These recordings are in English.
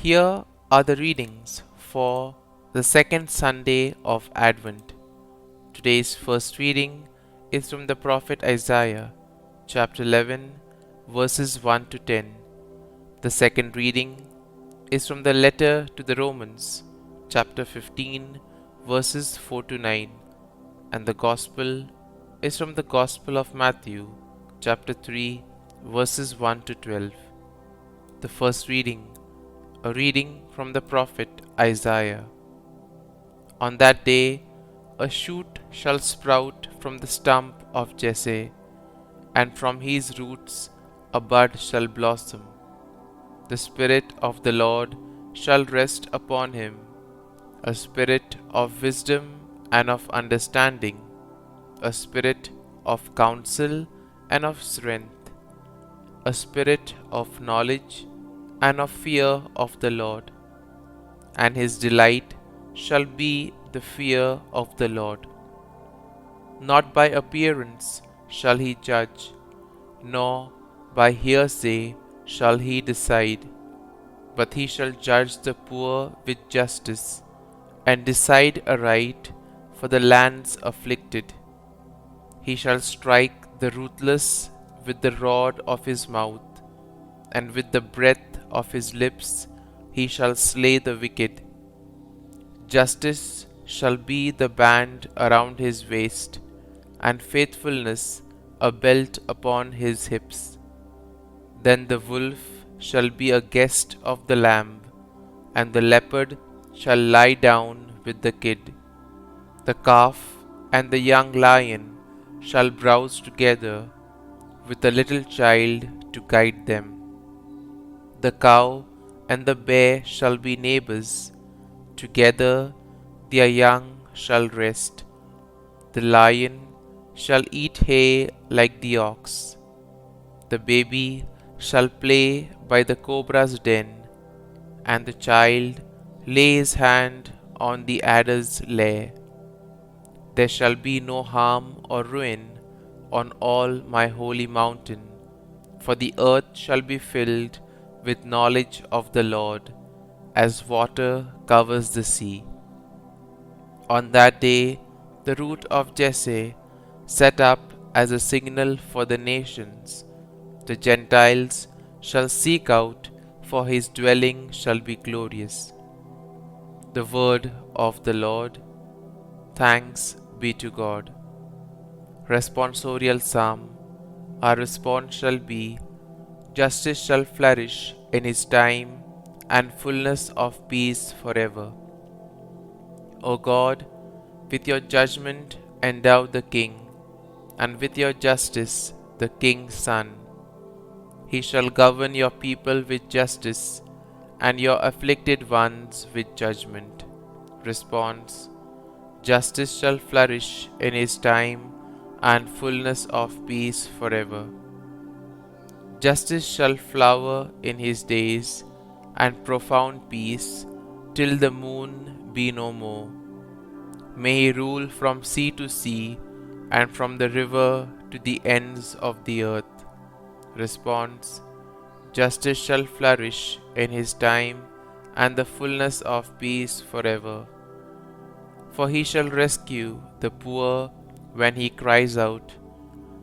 Here are the readings for the second Sunday of Advent. Today's first reading is from the prophet Isaiah, chapter 11, verses 1 to 10. The second reading is from the letter to the Romans, chapter 15, verses 4 to 9. And the Gospel is from the Gospel of Matthew, chapter 3, verses 1 to 12. The first reading, a reading from the prophet Isaiah. On that day, a shoot shall sprout from the stump of Jesse, and from his roots a bud shall blossom. The Spirit of the Lord shall rest upon him, a spirit of wisdom and of understanding, a spirit of counsel and of strength, a spirit of knowledge and of fear of the Lord. And his delight shall be the fear of the Lord. Not by appearance shall he judge, nor by hearsay shall he decide, but he shall judge the poor with justice, and decide aright for the land's afflicted. He shall strike the ruthless with the rod of his mouth, and with the breath of his lips he shall slay the wicked. Justice shall be the band around his waist, and faithfulness a belt upon his hips. Then the wolf shall be a guest of the lamb, and the leopard shall lie down with the kid. The calf and the young lion shall browse together, with a little child to guide them. The cow and the bear shall be neighbors, together their young shall rest. The lion shall eat hay like the ox. The baby shall play by the cobra's den, and the child lay his hand on the adder's lair. There shall be no harm or ruin on all my holy mountain, for the earth shall be filled with knowledge of the Lord, as water covers the sea. On that day the root of Jesse, set up as a signal for the nations, the Gentiles shall seek out, for his dwelling shall be glorious. The word of the Lord. Thanks be to God. Responsorial Psalm. Our response shall be, justice shall flourish in his time, and fullness of peace forever. O God, with your judgment endow the king, and with your justice the king's son. He shall govern your people with justice, and your afflicted ones with judgment. Response. Justice shall flourish in his time, and fullness of peace forever. Justice shall flower in his days, and profound peace, till the moon be no more. May he rule from sea to sea, and from the river to the ends of the earth. Response. Justice shall flourish in his time, and the fullness of peace forever. For he shall rescue the poor when he cries out,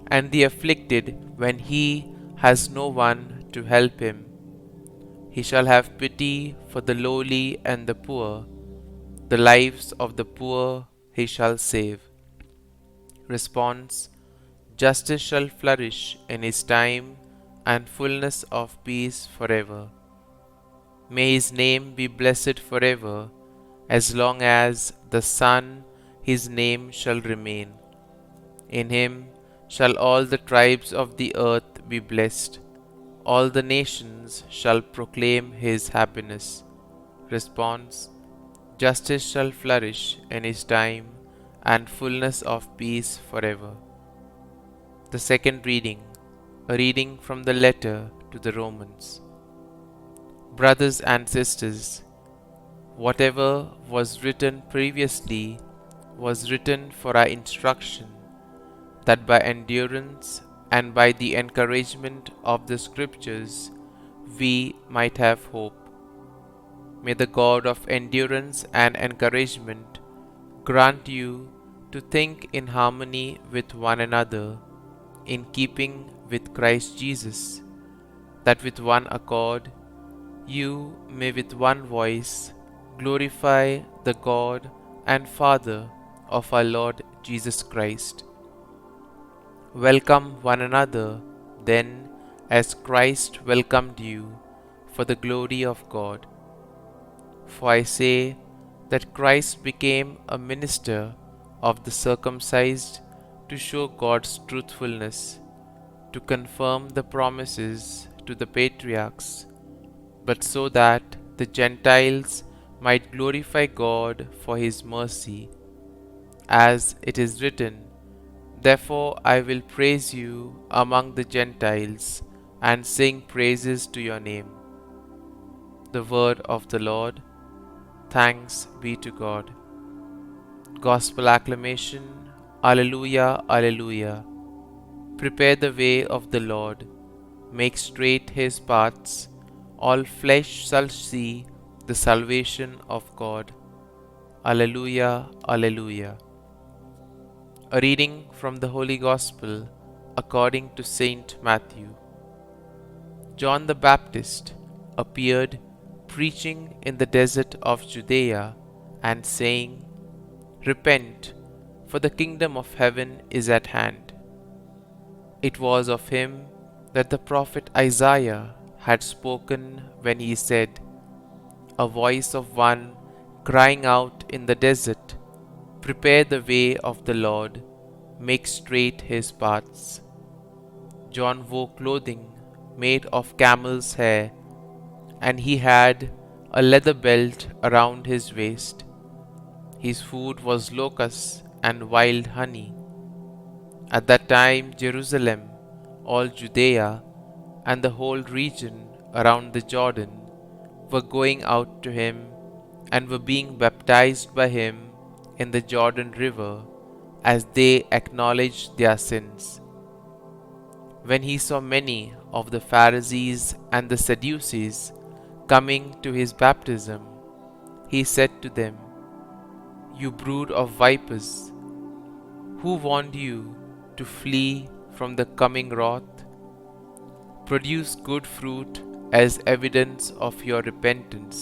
and the afflicted when he has no one to help him. He shall have pity for the lowly and the poor. The lives of the poor he shall save. Response. Justice shall flourish in his time, and fullness of peace forever. May his name be blessed forever, as long as the sun his name shall remain. In him shall all the tribes of the earth be blessed. All the nations shall proclaim his happiness. Response. Justice shall flourish in his time, and fullness of peace forever. The second reading, a reading from the letter to the Romans. Brothers and sisters, whatever was written previously was written for our instruction, that by endurance and by the encouragement of the Scriptures we might have hope. May the God of endurance and encouragement grant you to think in harmony with one another, in keeping with Christ Jesus, that with one accord you may with one voice glorify the God and Father of our Lord Jesus Christ. Welcome one another, then, as Christ welcomed you, for the glory of God. For I say that Christ became a minister of the circumcised to show God's truthfulness, to confirm the promises to the patriarchs, but so that the Gentiles might glorify God for his mercy. As it is written, "Therefore I will praise you among the Gentiles and sing praises to your name." The word of the Lord. Thanks be to God. Gospel acclamation. Alleluia, Alleluia. Prepare the way of the Lord. Make straight his paths. All flesh shall see the salvation of God. Alleluia, Alleluia. A reading from the Holy Gospel according to Saint Matthew. John the Baptist appeared preaching in the desert of Judea and saying, "Repent, for the kingdom of heaven is at hand." It was of him that the prophet Isaiah had spoken when he said, "A voice of one crying out in the desert, prepare the way of the Lord, make straight his paths." John wore clothing made of camel's hair, and he had a leather belt around his waist. His food was locusts and wild honey. At that time Jerusalem, all Judea, and the whole region around the Jordan were going out to him and were being baptized by him in the Jordan River as they acknowledged their sins. When he saw many of the Pharisees and the Sadducees coming to his baptism, he said to them, "You brood of vipers, who warned you to flee from the coming wrath? Produce good fruit as evidence of your repentance,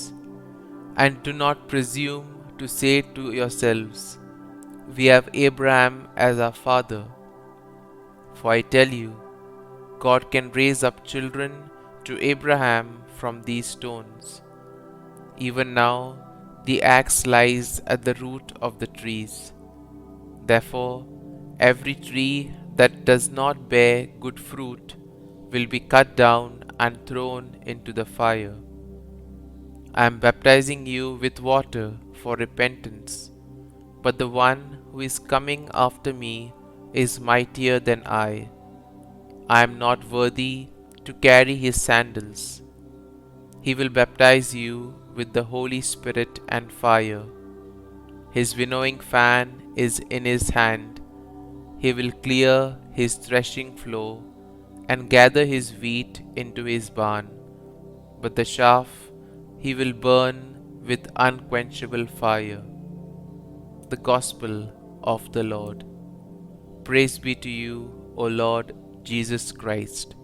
and do not presume to say to yourselves, 'We have Abraham as our father.' For I tell you, God can raise up children to Abraham from these stones. Even now the axe lies at the root of the trees. Therefore, every tree that does not bear good fruit will be cut down and thrown into the fire. I am baptizing you with water for repentance, but the one who is coming after me is mightier than I. I am not worthy to carry his sandals. He will baptize you with the Holy Spirit and fire. His winnowing fan is in his hand. He will clear his threshing floor and gather his wheat into his barn, but the chaff he will burn with unquenchable fire." The Gospel of the Lord. Praise be to you, O Lord Jesus Christ.